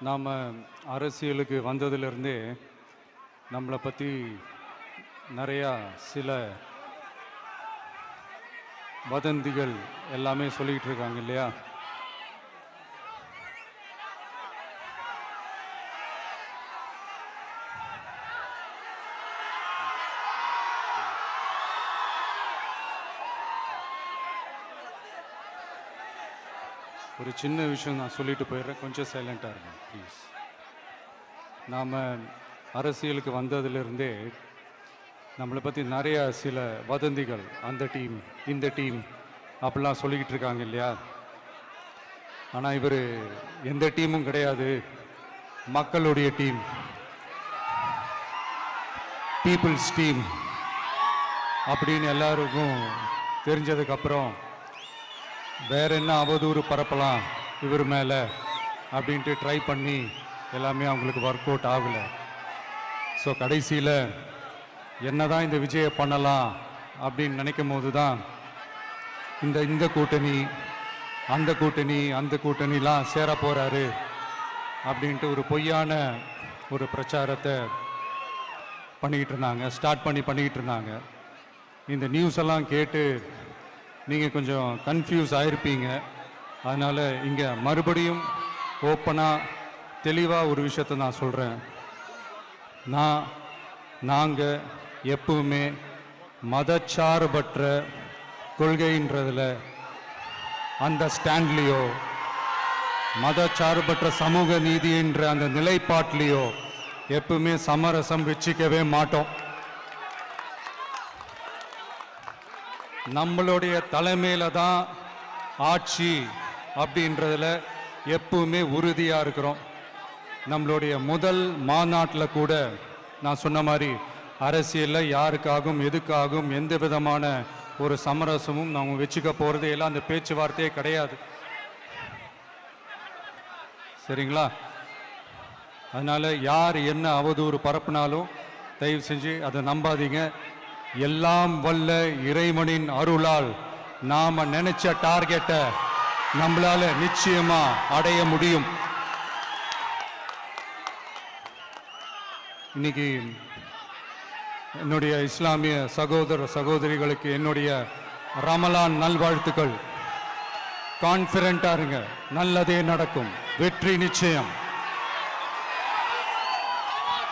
நாம் அரசியலுக்கு வந்ததுலேருந்தே நம்மளை பற்றி நிறையா சில வதந்திகள் எல்லாமே சொல்லிகிட்டு இருக்காங்க இல்லையா? ஒரு சின்ன விஷயம் நான் சொல்லிட்டு போயிடுறேன், கொஞ்சம் சைலண்ட்டாக இருங்க ப்ளீஸ். நாம் அரசியலுக்கு வந்ததுலேருந்தே நம்மளை பற்றி நிறைய சில வதந்திகள், அந்த டீம் இந்த டீம் அப்படிலாம் சொல்லிக்கிட்டு இருக்காங்க இல்லையா? ஆனால் இவர் எந்த டீமும் கிடையாது, மக்களுடைய டீம், பீப்புள்ஸ் டீம் அப்படின்னு எல்லாருக்கும் தெரிஞ்சதுக்கப்புறம் வேற என்ன அவதூறு பரப்பலாம் இவர் மேலே அப்படின்ட்டு ட்ரை பண்ணி எல்லாமே அவங்களுக்கு ஒர்க் அவுட் ஆகலை. ஸோ கடைசியில் என்ன தான் இந்த விஜயை பண்ணலாம் அப்படின்னு நினைக்கும் போது தான் இந்த கூட்டணி அந்த கூட்டணிலாம் சேர போகிறாரு அப்படின்ட்டு ஒரு பொய்யான ஒரு பிரச்சாரத்தை பண்ணிக்கிட்டு இருந்தாங்க. இந்த நியூஸ் எல்லாம் கேட்டு நீங்கள் கொஞ்சம் கன்ஃபியூஸ் ஆகிருப்பீங்க. அதனால் இங்கே மறுபடியும் ஓப்பனாக தெளிவாக ஒரு விஷயத்தை நான் சொல்கிறேன். நாங்கள் எப்பவுமே மதச்சார்பற்ற கொள்கைன்றதில், அந்த ஸ்டாண்ட்லேயோ, மதச்சார்பற்ற சமூக நீதின்ற அந்த நிலைப்பாட்டிலையோ எப்பவுமே சமரசம் வச்சுக்கவே மாட்டோம். நம்மளுடைய தலைமையில தான் ஆட்சி அப்படின்றதுல எப்பவுமே உறுதியாக இருக்கிறோம். நம்மளுடைய முதல் மாநாட்டில் கூட நான் சொன்ன மாதிரி அரசியலில் யாருக்காகவும் எதுக்காகவும் எந்த விதமான ஒரு சமரசமும் நம்ம வச்சுக்க போகிறதே எல்லாம் அந்த பேச்சுவார்த்தையே கிடையாது. சரிங்களா? அதனால் யார் என்ன அவதூறு பரப்புனாலும் தயவு செஞ்சு அதை நம்பாதீங்க. எல்லாம் வல்ல இறைவனின் அருளால் நாம நினைச்ச டார்கெட்டை நம்மளால நிச்சயமா அடைய முடியும். இன்னைக்கு என்னுடைய இஸ்லாமிய சகோதர சகோதரிகளுக்கு என்னுடைய ரமலான் நல்வாழ்த்துக்கள். கான்ஃபிடென்ட்டா இருங்க, நல்லதே நடக்கும், வெற்றி நிச்சயம்.